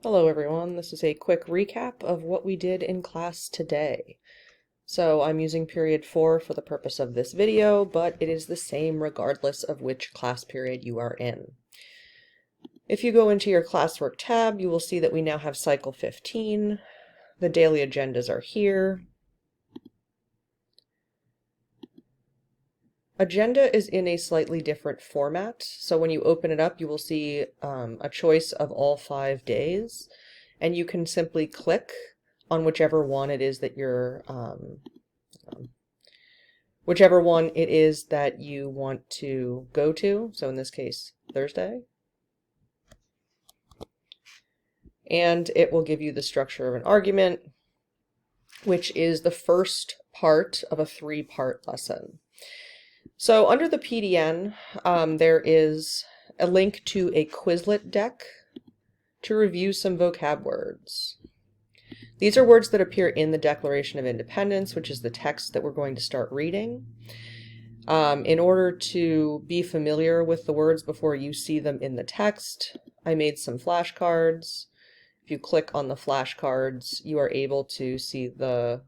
Hello everyone, this is a quick recap of what we did in class today. So I'm using period 4 for the purpose of this video, but it is the same regardless of which class period you are in. If you go into your classwork tab, you will see that we now have cycle 15. The daily agendas are here. Agenda is in a slightly different format, so when you open it up you will see a choice of all 5 days, and you can simply click on whichever one it is that whichever one it is that you want to go to, so in this case Thursday, and it will give you the structure of an argument, which is the first part of a 3-part lesson. So under the PDN, there is a link to a Quizlet deck to review some vocab words. These are words that appear in the Declaration of Independence, which is the text that we're going to start reading. In order to be familiar with the words before you see them in the text, I made some flashcards. If you click on the flashcards, you are able to see the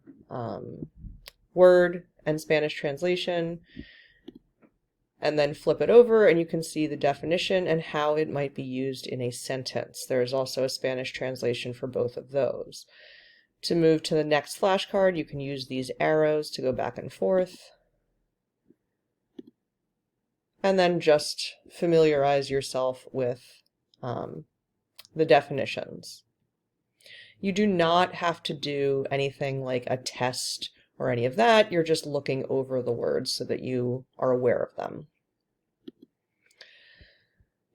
word and Spanish translation, and then flip it over and you can see the definition and how it might be used in a sentence. There is also a Spanish translation for both of those. To move to the next flashcard, you can use these arrows to go back and forth. And then just familiarize yourself with the definitions. You do not have to do anything like a test or any of that. You're just looking over the words so that you are aware of them.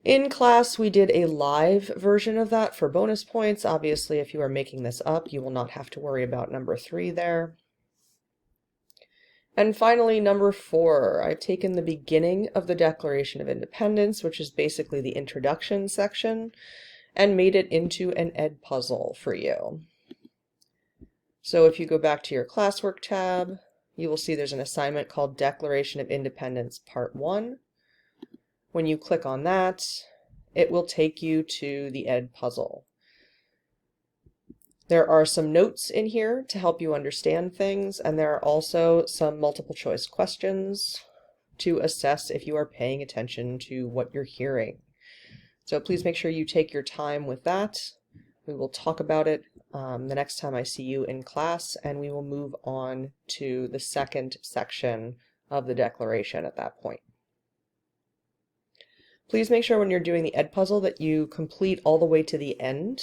In class, we did a live version of that for bonus points. Obviously, if you are making this up, you will not have to worry about number 3 there. And finally, number 4, I've taken the beginning of the Declaration of Independence, which is basically the introduction section, and made it into an Edpuzzle for you. So if you go back to your classwork tab, you will see there's an assignment called Declaration of Independence Part 1. When you click on that, it will take you to the Edpuzzle. There are some notes in here to help you understand things, and there are also some multiple choice questions to assess if you are paying attention to what you're hearing. So please make sure you take your time with that. We will talk about it the next time I see you in class, and we will move on to the second section of the Declaration at that point. Please make sure when you're doing the Edpuzzle that you complete all the way to the end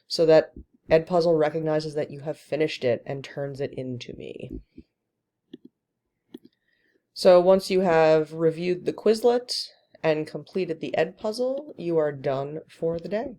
so that Edpuzzle recognizes that you have finished it and turns it into me. So once you have reviewed the Quizlet and completed the Edpuzzle, you are done for the day.